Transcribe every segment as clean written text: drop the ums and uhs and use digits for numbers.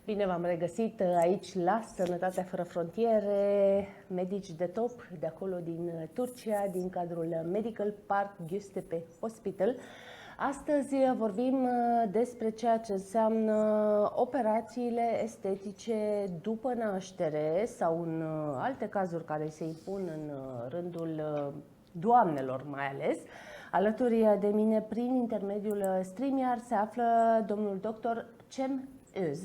Bine v-am regăsit aici la Sănătate, fără frontiere, medici de top de acolo din Turcia, din cadrul Medical Park Göztepe Hospital. Astăzi vorbim despre ceea ce înseamnă operațiile estetice după naștere sau în alte cazuri care se impun în rândul doamnelor mai ales. Alături de mine, prin intermediul StreamYard, se află domnul dr. Cem Öz.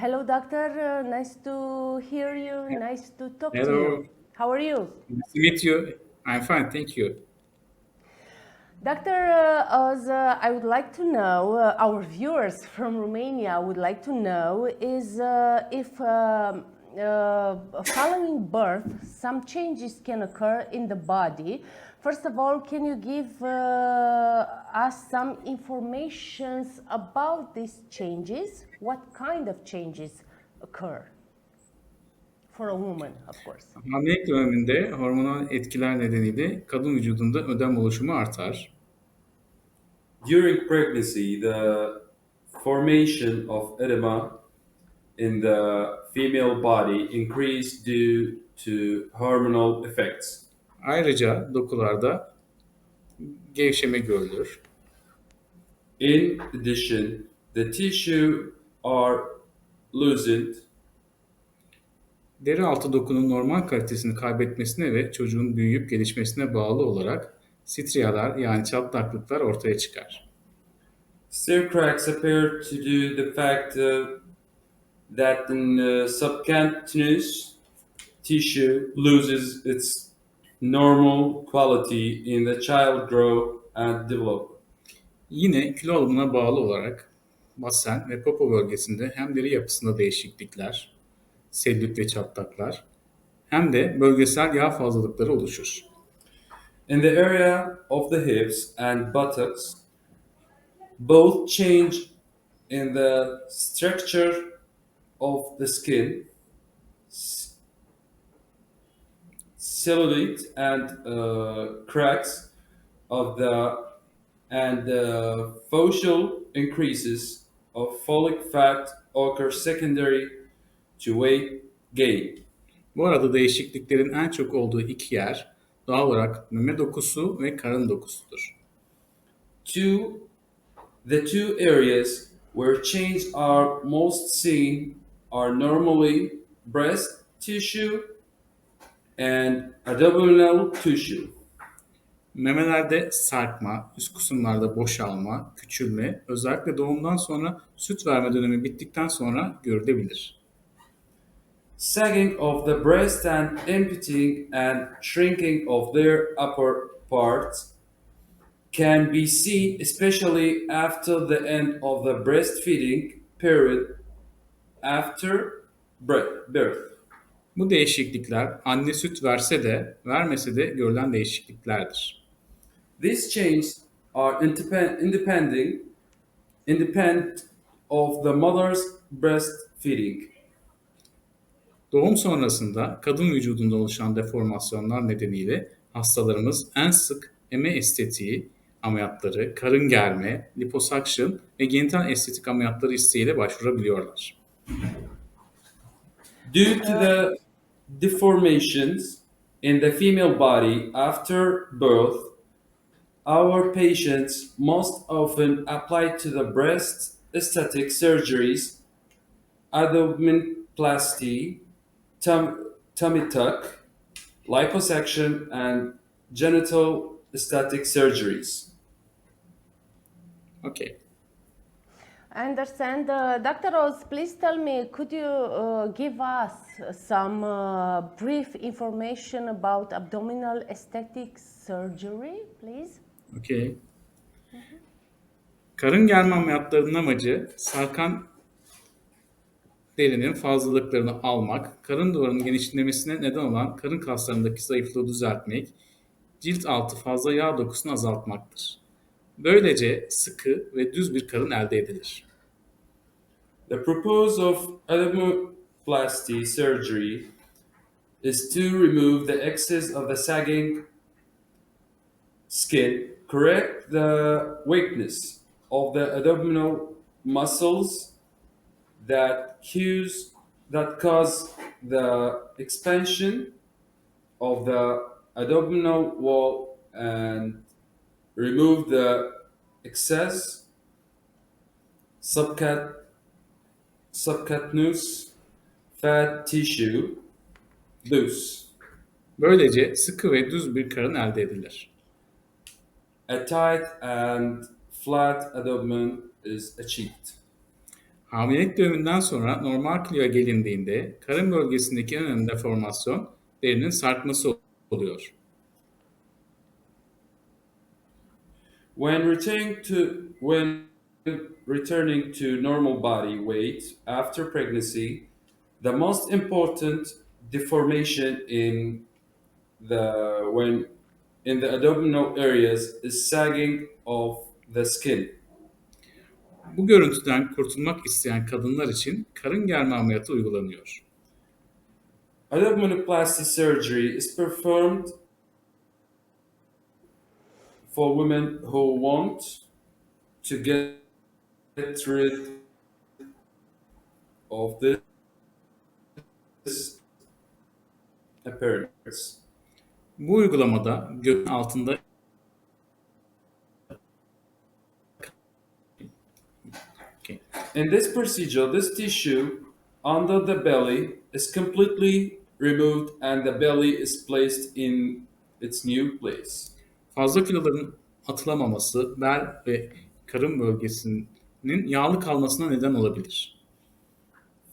Hello, doctor. Nice to hear you. Nice to talk to you. How are you? Nice to meet you. I'm fine, thank you. Dr. Oz, I would like to know, our viewers from Romania would like to know, is if following birth, some changes can occur in the body. First of all, can you give us some information about these changes? What kind of changes occur for a woman, of course? Hamilelik döneminde hormonal etkiler nedeniyle kadın vücudunda ödem oluşumu artar. During pregnancy, the formation of edema in the female body increase due to hormonal effects. Ayrıca dokularda gevşeme görülür. In addition, the tissue are loosened. Deri altı dokunun normal kalitesini kaybetmesine ve çocuğun büyüyüp gelişmesine bağlı olarak strialar yani çatlaklıklar ortaya çıkar. Skin cracks appear to do the fact that the subcutaneous tissue loses its normal quality in the child grow and develop. Yine kilo alımına bağlı olarak basen ve popo bölgesinde hem deri yapısında değişiklikler, selülit ve çatlaklar hem de bölgesel yağ fazlalıkları oluşur. In the area of the hips and buttocks, both change in the structure of the skin, cellulite and cracks of the and facial increases of folic fat occur secondary to weight gain. Bu arada değişikliklerin en çok olduğu iki yer doğal olarak meme dokusu ve karın dokusudur. The two areas where changes are most seen are normally breast tissue and abdominal tissue. Memelerde sarkma, üst kısımlarda boşalma, küçülme, özellikle doğumdan sonra süt verme dönemi bittikten sonra görülebilir. Sagging of the breast and emptying and shrinking of their upper parts can be seen especially after the end of the breastfeeding period after birth. Bu değişiklikler anne süt verse de vermese de görülen değişikliklerdir. These changes are independent of the mother's breastfeeding. Doğum sonrasında kadın vücudunda oluşan deformasyonlar nedeniyle hastalarımız en sık eme estetiği ameliyatları, karın germe, liposuction ve genital estetik ameliyatları isteğiyle başvurabiliyorlar. Due to the deformations in the female body after birth, our patients most often apply to the breast aesthetic surgeries, abdominoplasty, tummy tuck, liposuction, and genital aesthetic surgeries. Okay. I understand. Dr. Oz, please tell me, could you give us some brief information about abdominal aesthetic surgery, please? Okay. Karın germe ameliyatlarının amacı sarkan derinin fazlalıklarını almak, karın duvarının genişlemesine neden olan karın kaslarındaki zayıflığı düzeltmek, cilt altı fazla yağ dokusunu azaltmaktır. Böylece sıkı ve düz bir karın elde edilir. The purpose of abdominoplasty surgery is to remove the excess of the sagging skin, correct the weakness of the abdominal muscles, that cause the expansion of the abdominal wall and remove the excess subcutaneous fat tissue loose. Böylece sıkı ve düz bir karın elde edilir. A tight and flat abdomen is achieved. Hamilelik döneminden sonra normal kiloya gelindiğinde karın bölgesindeki en önemli deformasyon derinin sarkması oluyor. When returning to normal body weight after pregnancy, the most important deformation in the abdominal areas is sagging of the skin. Bu görüntüden kurtulmak isteyen kadınlar için karın germe ameliyatı uygulanıyor. Abdominoplasty surgery is performed for women who want to get rid of this appearance. Bu uygulamada göğün altında In this procedure, this tissue under the belly is completely removed and the belly is placed in its new place. fazla kiloların atılamaması bel ve karın bölgesinin yağlı kalmasına neden olabilir.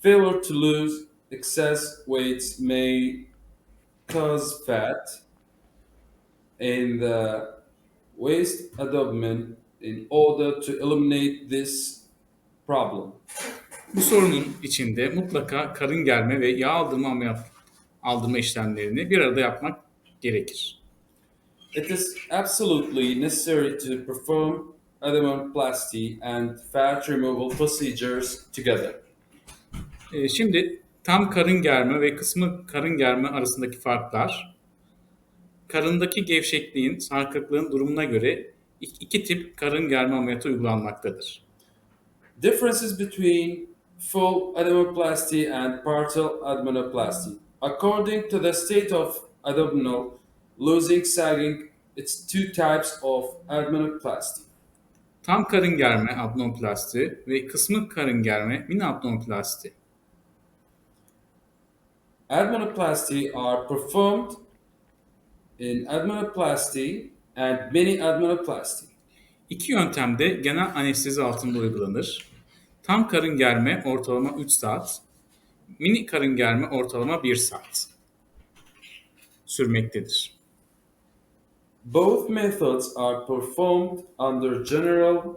Failure to lose excess weight may cause fat in the waist abdomen in order to eliminate this problem. Bu sorunun içinde mutlaka karın germe ve yağ aldırma işlemlerini bir arada yapmak gerekir. It is absolutely necessary to perform abdominoplasty and fat removal procedures together. Şimdi tam karın germe ve kısmı karın germe arasındaki farklar, karındaki gevşekliğin, sarkıklığın durumuna göre iki tip karın germe ameliyatı uygulanmaktadır. Differences between full abdominoplasty and partial abdominoplasty. According to the state of abdominal losing sagging, it's two types of abdominoplasty. Tam karın germe abdominoplasti ve kısmı karın germe mini abdominoplasti. Abdominoplasty are performed in abdominoplasty and mini abdominoplasty. İki yöntemde genel anestezi altında uygulanır. Tam karın germe ortalama 3 saat, mini karın germe ortalama 1 saat sürmektedir. Both methods are performed under general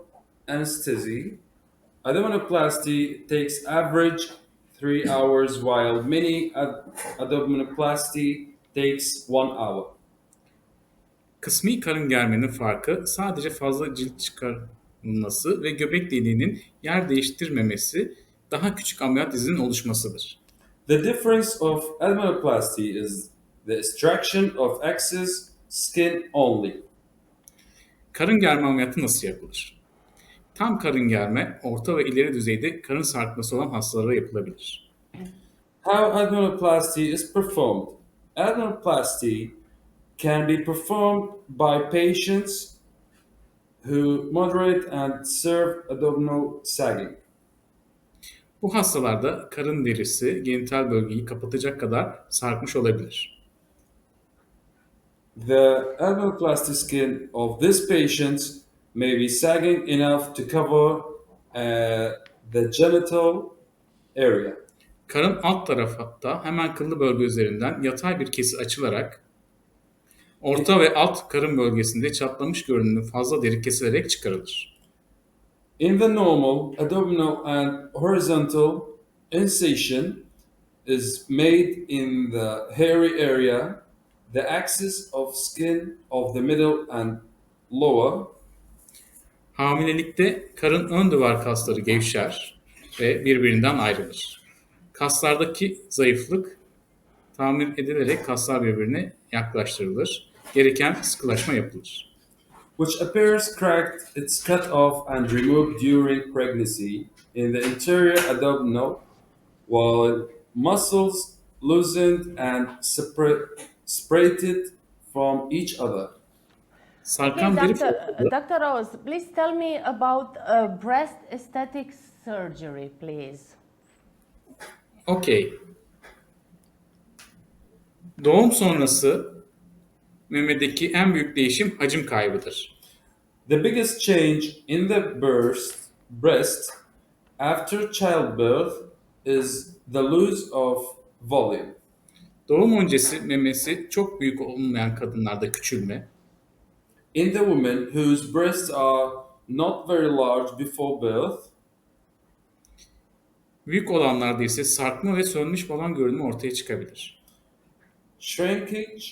anesthesia. Abdominoplasty takes average 3 hours while mini abdominoplasty takes 1 hour. Kısmi karın germenin farkı sadece fazla cilt çıkarılması ve göbek deliğinin yer değiştirmemesi, daha küçük ameliyat izinin oluşmasıdır. The difference of abdominoplasty is the extraction of excess skin only. Karın germe ameliyatı nasıl yapılır? Tam karın germe, orta ve ileri düzeyde karın sarkması olan hastalara yapılabilir. How abdominoplasty is performed? Abdominoplasty can be performed by patients who moderate and severe abdominal sagging. Bu hastalarda karın derisi genital bölgeyi kapatacak kadar sarkmış olabilir. The abdominoplasty skin of these patients may be sagging enough to cover the genital area. Karın alt tarafta hemen kıllı bölge üzerinden yatay bir kesi açılarak orta ve alt karın bölgesinde çatlamış görünümlü fazla deri kesilerek çıkarılır. In the normal, abdominal and horizontal incision is made in the hairy area. The axis of skin of the middle and lower. Hamilelikte karın ön duvar kasları gevşer ve birbirinden ayrılır. Kaslardaki zayıflık tamir edilerek kaslar birbirine yaklaştırılır. Gereken sıkılaşma yapılır. Which appears cracked, it's cut off and removed during pregnancy. in the interior abdominal, while muscles loosened and separated from each other. Okay, Sarkan deri doctor, formunda Dr. Rose, please tell me about breast aesthetic surgery, please. okey. Doğum sonrası memedeki en büyük değişim hacim kaybıdır. The biggest change in the breast after childbirth is the loss of volume. Doğum öncesi memesi çok büyük olmayan kadınlarda küçülme, In the women whose breasts are not very large before birth, büyük olanlarda ise sarkma ve sönmüş balon görünümü ortaya çıkabilir. shrinkage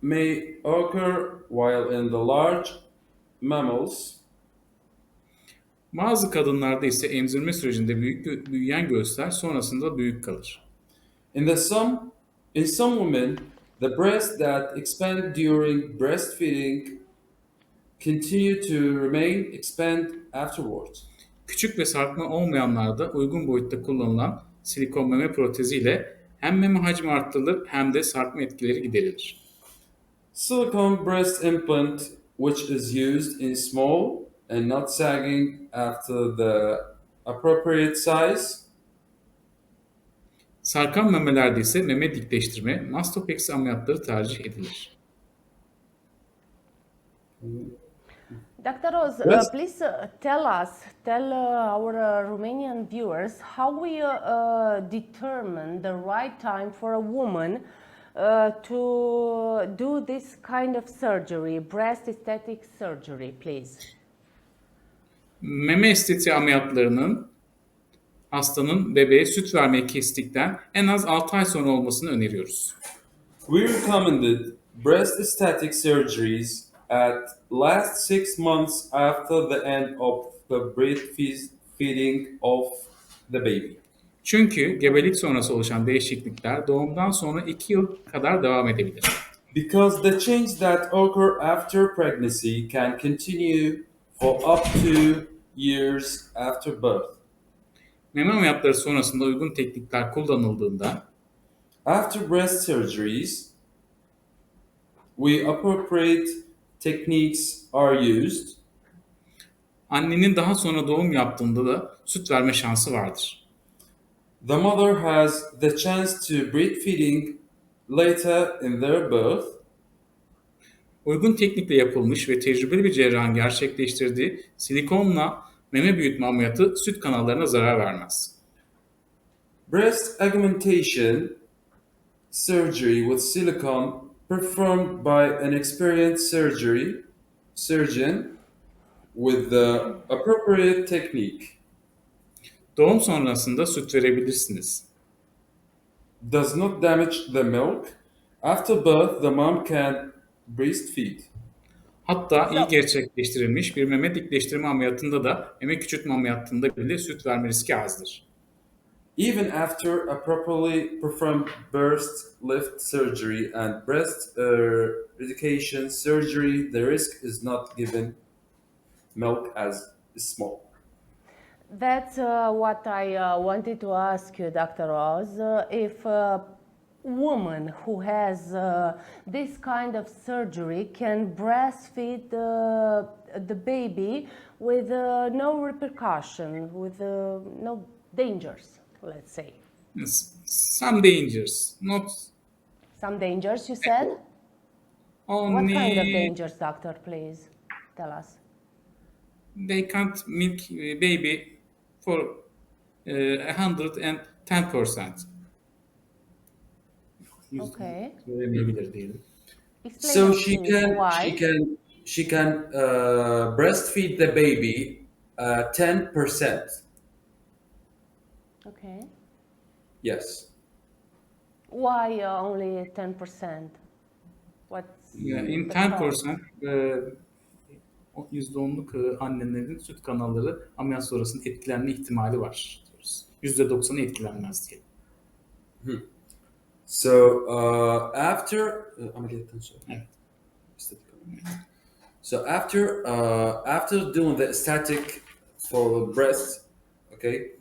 may occur while in the large mammals. Bazı kadınlarda ise emzirme sürecinde büyüyen göğüsler sonrasında büyük kalır. In some women, the breasts that expand during breastfeeding continue to remain expand afterwards. Küçük ve sarkma olmayanlarda uygun boyutta kullanılan silikon meme protezi ile hem meme hacmi arttırılır hem de sarkma etkileri giderilir. Silicone breast implant, which is used in small and not sagging after the appropriate size, Sarkan memelerde ise meme dikleştirme, mastopexi ameliyatları tercih edilir. Dr. Rose, Yes. please tell our Romanian viewers how we determine the right time for a woman to do this kind of surgery, breast aesthetic surgery, please. Meme estetiği ameliyatlarının hastanın bebeğe süt vermeyi kestikten en az 6 ay sonra olmasını öneriyoruz. we recommended breast aesthetic surgeries at last 6 months after the end of the breastfeeding of the baby. Çünkü gebelik sonrası oluşan değişiklikler doğumdan sonra 2 yıl kadar devam edebilir. Because the change that occur after pregnancy can continue for up to years after birth. Meme ameliyatları sonrasında uygun teknikler kullanıldığında After breast surgeries, appropriate techniques are used. annenin daha sonra doğum yaptığında da süt verme şansı vardır. The mother has the chance to breastfeeding later in their birth. Uygun teknikle yapılmış ve tecrübeli bir cerrahın gerçekleştirdiği silikonla meme büyütme ameliyatı süt kanallarına zarar vermez. Breast augmentation surgery with silicone performed by an experienced surgeon with the appropriate technique Doğum sonrasında süt verebilirsiniz. does not damage the milk. After birth, the mom can breastfeed. Hatta iyi gerçekleştirilmiş bir meme dikleştirme ameliyatında da meme küçültme ameliyatında bile süt verme riski azdır. Even after a properly performed breast lift surgery and breast eradication surgery, the risk is not given milk as small. That's what I wanted to ask you, Dr. Oz. If a woman who has this kind of surgery can breastfeed the baby with no repercussion, with no dangers, let's say. Some dangers, not Some dangers, you said? What kind of only dangers, doctor, please tell us? they can't milk baby for 110%. Okay. Veremeyebilir diyelim. Explain So us, please, why. she can breastfeed the baby 10%. Okay. Yes. Why only 10%? What's In the 10% %10'luk annelerin süt kanalları ameliyat sonrasında etkilenme ihtimali var diyoruz. %90'ı etkilenmez diye. So after ameliyattan sonra. Evet. Estetik ameliyat. So after doing the aesthetic for the breast, okay,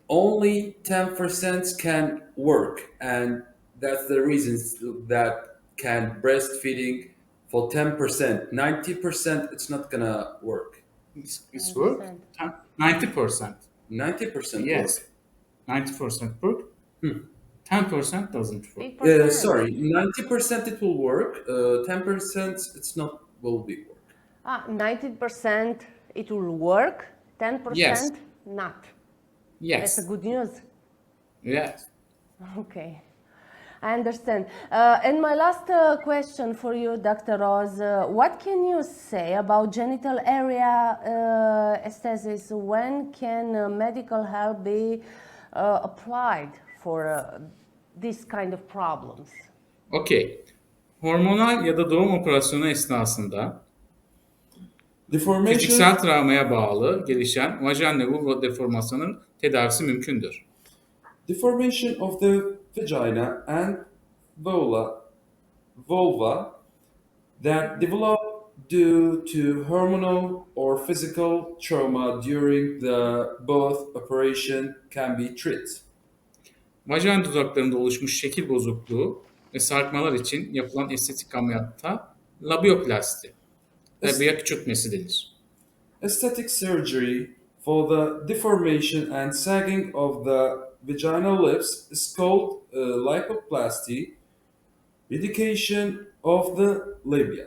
only 10% can work, and that's the reason that can breastfeeding for 10%. 90% it's not gonna work. It's work? 90%. 90% Yes. work. 90% work. 10% doesn't work. Big percent. Sorry, 90% it will work. 10% it's not will be work. 90% it will work, 10% Yes. not. Yes. That's a good news. Yes. Okay, I understand. And my last question for you, Dr. Oz, what can you say about genital area aesthesis? When can medical help be applied for this kind of problems? Okay. Hormonal ya da doğum operasyonu esnasında Deformation. fiziksel travmaya bağlı gelişen vajinal vulva deformasyonun tedavisi mümkündür. Deformation of the vagina and vulva that develop due to hormonal or physical trauma during the both operation can be treated. Vajinal dudaklarında oluşmuş şekil bozukluğu ve sarkmalar için yapılan estetik ameliyatta labioplasti, labia küçültmesi denir. Aesthetic surgery for the deformation and sagging of the vaginal lips is called lipoplasty, reduction of the labia.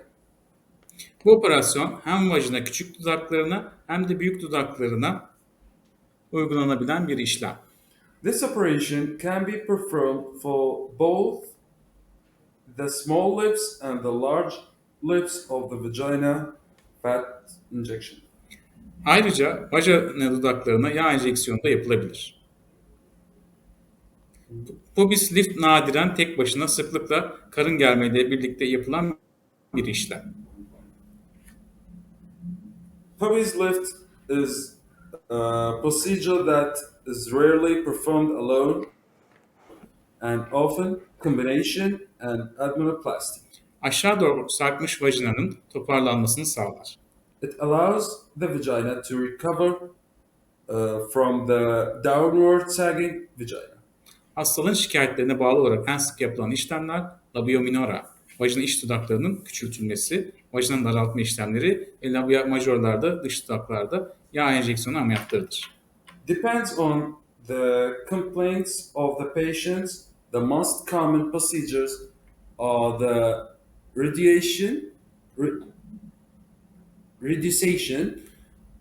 Bu operasyon hem vajina küçük dudaklarına hem de büyük dudaklarına uygulanabilen bir işlem. This operation can be performed for both the small lips and the large lips of the vagina fat injection. Ayrıca vajina dudaklarına yağ enjeksiyonu da yapılabilir. Pubis lift nadiren tek başına sıklıkla karın germeyle birlikte yapılan bir işlem. Pubis lift is a procedure that is rarely performed alone and often combination and abdominoplasty. Aşağı doğru sarkmış vajinanın toparlanmasını sağlar. It allows the vagina to recover from the downward sagging vagina. Hastalığın şikayetlerine bağlı olarak en sık yapılan işlemler labia minora, vajina iç dudaklarının küçültülmesi, vajinanın daraltma işlemleri ve labia majorlarda, dış dudaklarda yağ enjeksiyonu ameliyatlarıdır. Depends on the complaints of the patients. The most common procedures are the reduction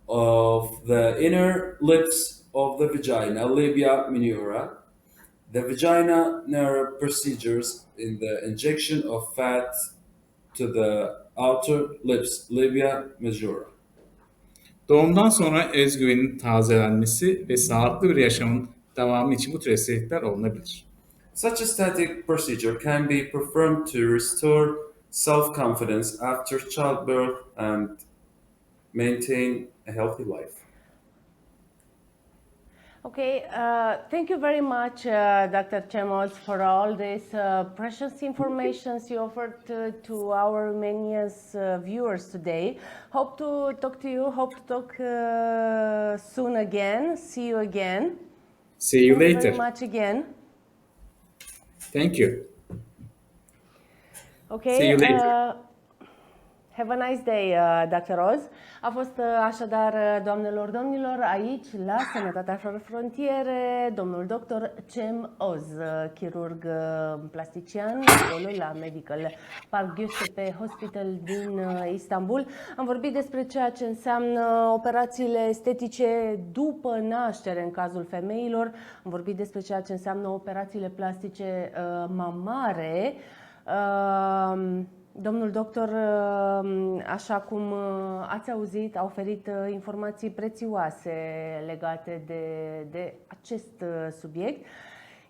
of the inner lips of the vagina, labia minora, the vagina narrow procedures in the injection of fat to the outer lips, labia majora. Doğumdan sonra özgüvenin tazelenmesi ve sağlıklı bir yaşamın devamı için bu tür estetikler olunabilir. Such aesthetic procedure can be performed to restore self-confidence after childbirth and maintain a healthy life. Okay, thank you very much, Dr. Cem Öz, for all this precious information you offered to our Romanian viewers today. Hope to talk to you, hope to talk soon again, see you again. See you Thank you later. very much again. Thank you. Okay, See you later. Have a nice day, Dr. Oz. A fost așadar, doamnelor, domnilor, aici, la Sănătatea fără frontiere, domnul doctor Cem Öz, chirurg plastician, acolo la Medical Park Giuseppe Hospital din Istanbul. Am vorbit despre ceea ce înseamnă operațiile estetice după naștere în cazul femeilor. Am vorbit despre ceea ce înseamnă operațiile plastice mamare. Domnul doctor, așa cum ați auzit, a oferit informații prețioase legate de acest subiect.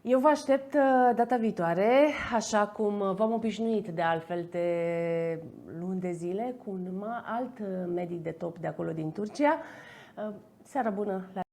Eu vă aștept data viitoare, așa cum v-am obișnuit de altfel de luni de zile, cu un alt medic de top de acolo din Turcia. Seara bună!